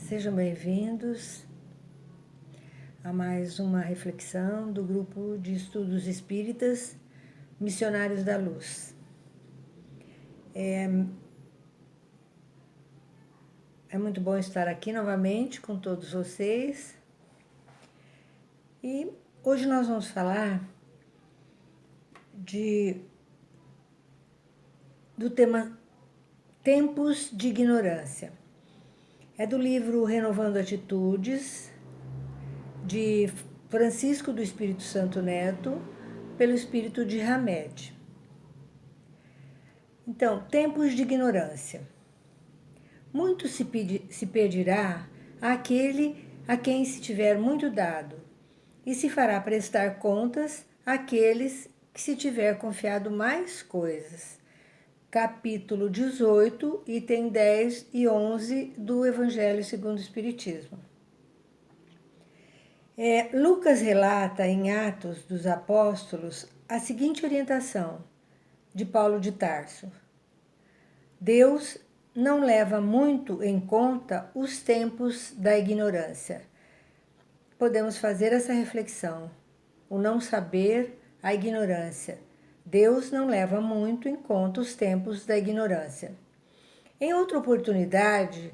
Sejam bem-vindos a mais uma reflexão do grupo de estudos espíritas Missionários da Luz. É muito bom estar aqui novamente com todos vocês. E hoje nós vamos falar do tema Tempos de Ignorância. É do livro Renovando Atitudes, de Francisco do Espírito Santo Neto, pelo Espírito de Hamed. Então, tempos de ignorância. Muito se pedirá àquele a quem se tiver muito dado, e se fará prestar contas àqueles que se tiver confiado mais coisas. Capítulo 18, item 10 e 11 do Evangelho segundo o Espiritismo. Lucas relata em Atos dos Apóstolos a seguinte orientação de Paulo de Tarso: Deus não leva muito em conta os tempos da ignorância. Podemos fazer essa reflexão. O não saber, a ignorância. Deus não leva muito em conta os tempos da ignorância. Em outra oportunidade,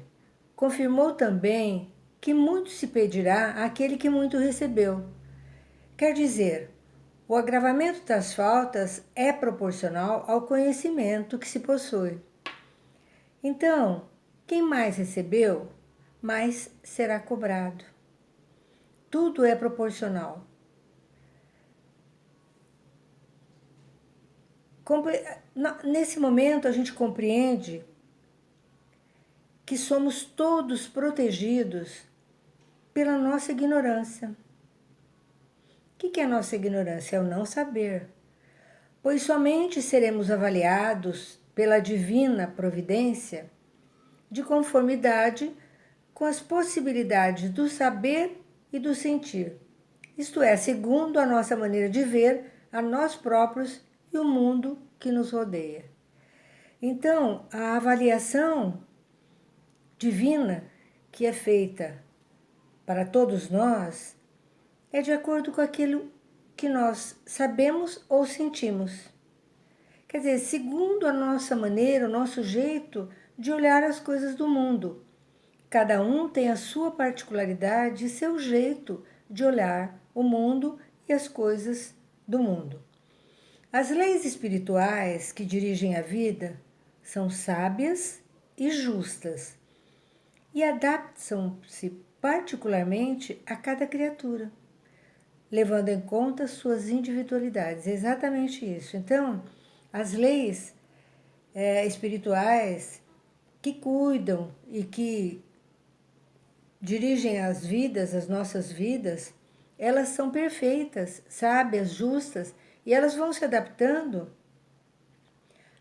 confirmou também que muito se pedirá àquele que muito recebeu. Quer dizer, o agravamento das faltas é proporcional ao conhecimento que se possui. Então, quem mais recebeu, mais será cobrado. Tudo é proporcional. Nesse momento, a gente compreende que somos todos protegidos pela nossa ignorância. O que é a nossa ignorância? É o não saber. Pois somente seremos avaliados pela divina providência de conformidade com as possibilidades do saber e do sentir. Isto é, segundo a nossa maneira de ver a nós próprios e o mundo que nos rodeia. Então, a avaliação divina que é feita para todos nós é de acordo com aquilo que nós sabemos ou sentimos. Quer dizer, segundo a nossa maneira, o nosso jeito de olhar as coisas do mundo. Cada um tem a sua particularidade e seu jeito de olhar o mundo e as coisas do mundo. As leis espirituais que dirigem a vida são sábias e justas e adaptam-se particularmente a cada criatura, levando em conta suas individualidades. É exatamente isso. Então, as leis espirituais que cuidam e que dirigem as vidas, as nossas vidas, elas são perfeitas, sábias, justas, e elas vão se adaptando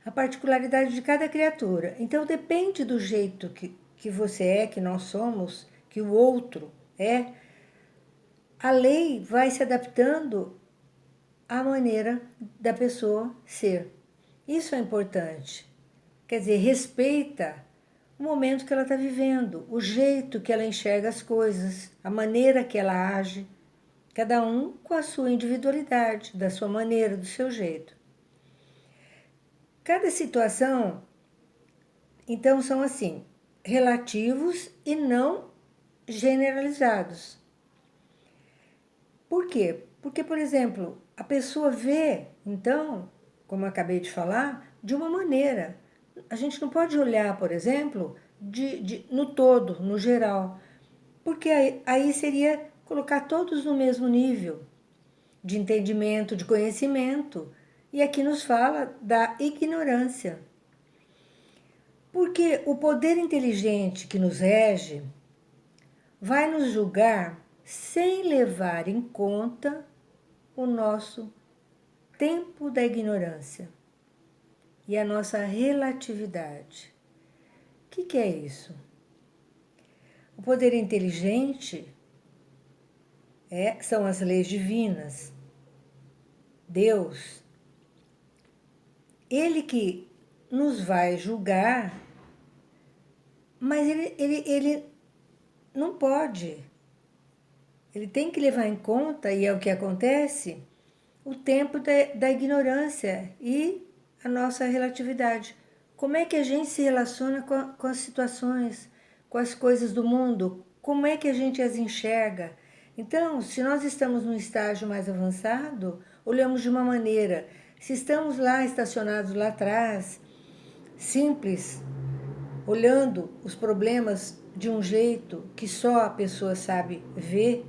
à particularidade de cada criatura. Então, depende do jeito que você é, que nós somos, que o outro é, a lei vai se adaptando à maneira da pessoa ser. Isso é importante. Quer dizer, respeita o momento que ela está vivendo, o jeito que ela enxerga as coisas, a maneira que ela age, cada um com a sua individualidade, da sua maneira, do seu jeito. Cada situação, então, são assim, relativos e não generalizados. Por quê? Porque, por exemplo, a pessoa vê, então, como eu acabei de falar, de uma maneira. A gente não pode olhar, por exemplo, no todo, no geral, porque aí seria colocar todos no mesmo nível de entendimento, de conhecimento. E aqui nos fala da ignorância. Porque o poder inteligente que nos rege vai nos julgar sem levar em conta o nosso tempo da ignorância e a nossa relatividade. O que é isso? O poder inteligente são as leis divinas. Deus, Ele que nos vai julgar, mas ele não pode. Ele tem que levar em conta, e é o que acontece, o tempo da ignorância e a nossa relatividade. Como é que a gente se relaciona com as situações, com as coisas do mundo? Como é que a gente as enxerga? Então, se nós estamos num estágio mais avançado, olhamos de uma maneira. Se estamos lá estacionados lá atrás, simples, olhando os problemas de um jeito que só a pessoa sabe ver,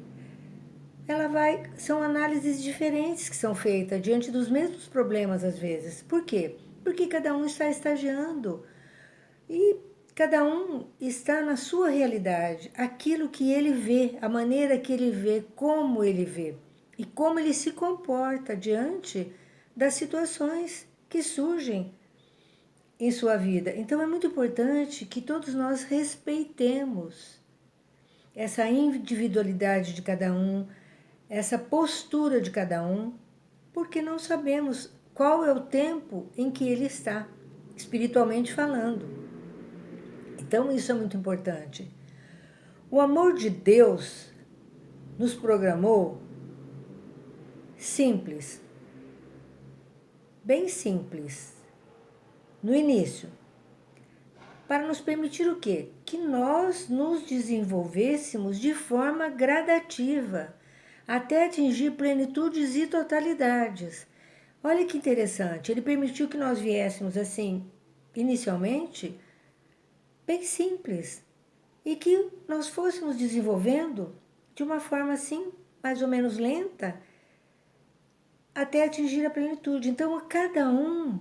são análises diferentes que são feitas diante dos mesmos problemas às vezes. Por quê? Porque cada um está estagiando e cada um está na sua realidade, aquilo que ele vê, a maneira que ele vê, como ele vê e como ele se comporta diante das situações que surgem em sua vida. Então é muito importante que todos nós respeitemos essa individualidade de cada um, essa postura de cada um, porque não sabemos qual é o tempo em que ele está, espiritualmente falando. Então, isso é muito importante. O amor de Deus nos programou simples, bem simples, no início, para nos permitir o quê? Que nós nos desenvolvêssemos de forma gradativa, até atingir plenitudes e totalidades. Olha que interessante, ele permitiu que nós viéssemos assim, inicialmente, bem simples, e que nós fôssemos desenvolvendo de uma forma assim, mais ou menos lenta, até atingir a plenitude. Então, cada um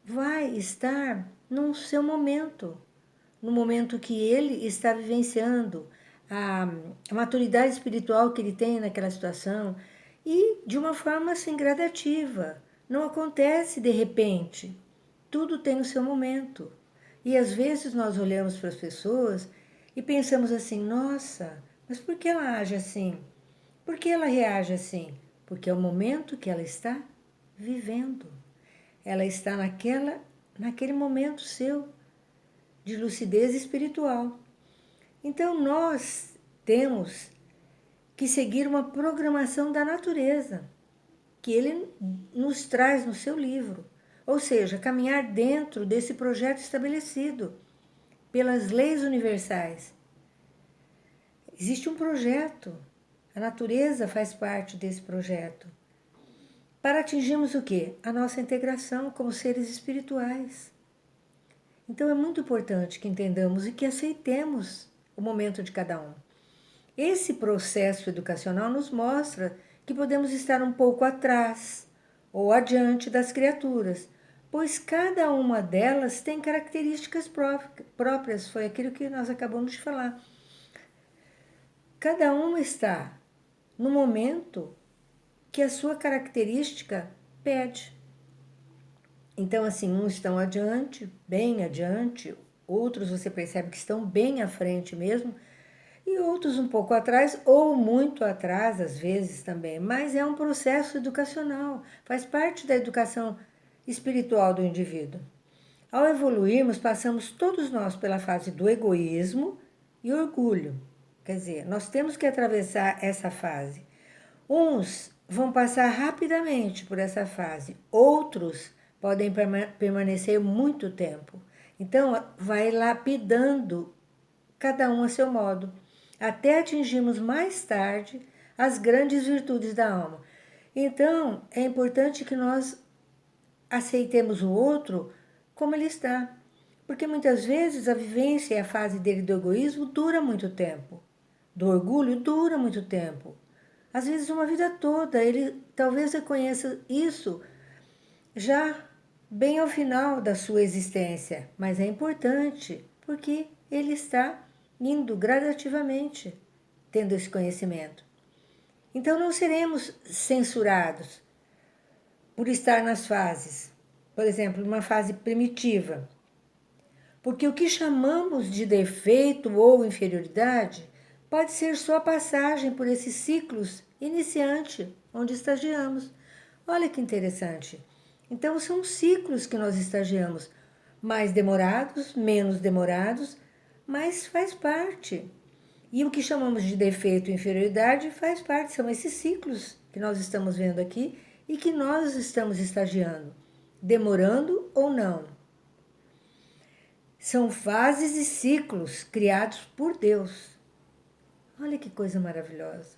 vai estar no seu momento, no momento que ele está vivenciando, a maturidade espiritual que ele tem naquela situação, e de uma forma assim gradativa. Não acontece de repente. Tudo tem o seu momento. E às vezes nós olhamos para as pessoas e pensamos assim: nossa, mas por que ela age assim? Por que ela reage assim? Porque é o momento que ela está vivendo. Ela está naquele momento seu de lucidez espiritual. Então nós temos que seguir uma programação da natureza, que ele nos traz no seu livro. Ou seja, caminhar dentro desse projeto estabelecido pelas leis universais. Existe um projeto, a natureza faz parte desse projeto. Para atingirmos o quê? A nossa integração como seres espirituais. Então é muito importante que entendamos e que aceitemos o momento de cada um. Esse processo educacional nos mostra que podemos estar um pouco atrás ou adiante das criaturas, pois cada uma delas tem características próprias, foi aquilo que nós acabamos de falar. Cada uma está no momento que a sua característica pede. Então, assim, uns estão adiante, bem adiante, outros você percebe que estão bem à frente mesmo, e outros um pouco atrás ou muito atrás, às vezes também. Mas é um processo educacional, faz parte da educação espiritual do indivíduo. Ao evoluirmos, passamos todos nós pela fase do egoísmo e orgulho. Quer dizer, nós temos que atravessar essa fase. Uns vão passar rapidamente por essa fase, outros podem permanecer muito tempo. Então, vai lapidando cada um a seu modo, até atingirmos mais tarde as grandes virtudes da alma. Então, é importante que nós aceitemos o outro como ele está, porque muitas vezes a vivência e a fase dele do egoísmo dura muito tempo, do orgulho dura muito tempo, às vezes uma vida toda. Ele talvez reconheça isso já bem ao final da sua existência, mas é importante porque ele está indo gradativamente tendo esse conhecimento. Então não seremos censurados por estar nas fases, por exemplo, numa fase primitiva, porque o que chamamos de defeito ou inferioridade pode ser só passagem por esses ciclos iniciante onde estagiamos. Olha que interessante. Então são ciclos que nós estagiamos, mais demorados, menos demorados, mas faz parte. E o que chamamos de defeito e inferioridade faz parte, são esses ciclos que nós estamos vendo aqui e que nós estamos estagiando, demorando ou não. São fases e ciclos criados por Deus. Olha que coisa maravilhosa.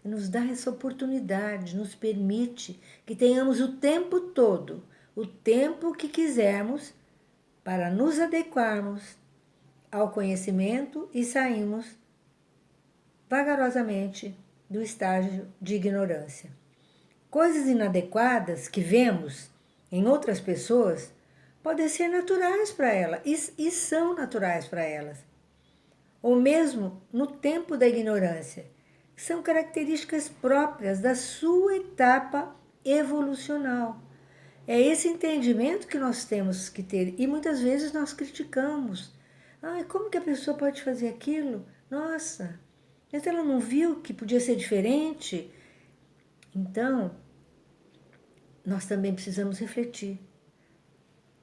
Nos dá essa oportunidade, nos permite que tenhamos o tempo todo, o tempo que quisermos, para nos adequarmos ao conhecimento e sairmos vagarosamente do estágio de ignorância. Coisas inadequadas que vemos em outras pessoas podem ser naturais para elas e são naturais para elas. Ou mesmo no tempo da ignorância, são características próprias da sua etapa evolucional. É esse entendimento que nós temos que ter e muitas vezes nós criticamos. Como que a pessoa pode fazer aquilo? Nossa, mas ela não viu que podia ser diferente? Então, nós também precisamos refletir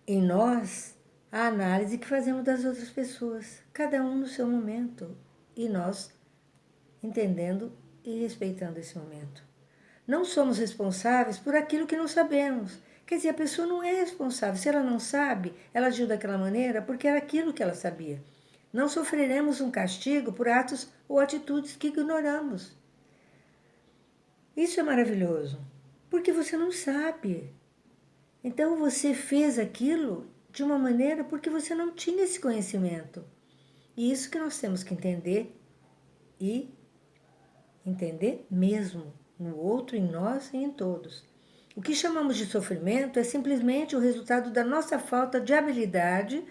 em nós a análise que fazemos das outras pessoas, cada um no seu momento, e nós entendendo e respeitando esse momento. Não somos responsáveis por aquilo que não sabemos. Quer dizer, a pessoa não é responsável. Se ela não sabe, ela agiu daquela maneira porque era aquilo que ela sabia. Não sofreremos um castigo por atos ou atitudes que ignoramos. Isso é maravilhoso, porque você não sabe. Então você fez aquilo de uma maneira porque você não tinha esse conhecimento. E isso que nós temos que entender e entender mesmo no outro, em nós e em todos. O que chamamos de sofrimento é simplesmente o resultado da nossa falta de habilidade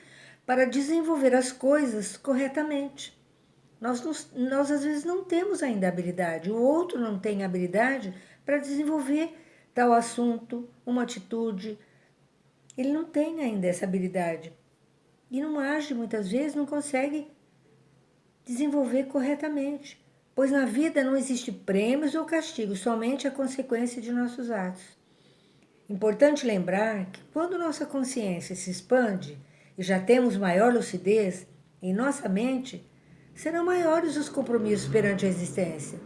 para desenvolver as coisas corretamente. Nós às vezes não temos ainda habilidade, o outro não tem habilidade para desenvolver tal assunto, uma atitude. Ele não tem ainda essa habilidade. E não age muitas vezes, não consegue desenvolver corretamente. Pois na vida não existe prêmios ou castigos, somente a consequência de nossos atos. Importante lembrar que quando nossa consciência se expande e já temos maior lucidez em nossa mente, serão maiores os compromissos perante a existência.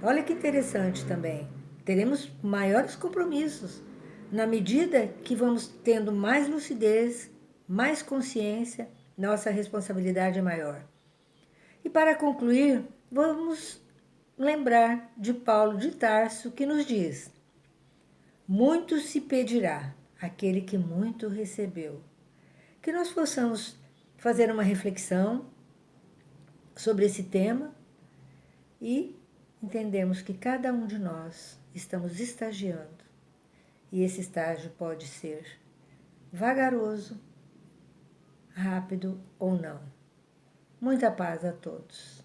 Olha que interessante também. Teremos maiores compromissos na medida que vamos tendo mais lucidez, mais consciência, nossa responsabilidade é maior. E para concluir, vamos lembrar de Paulo de Tarso, que nos diz: muito se pedirá aquele que muito recebeu. Que nós possamos fazer uma reflexão sobre esse tema e entendermos que cada um de nós estamos estagiando. E esse estágio pode ser vagaroso, rápido ou não. Muita paz a todos.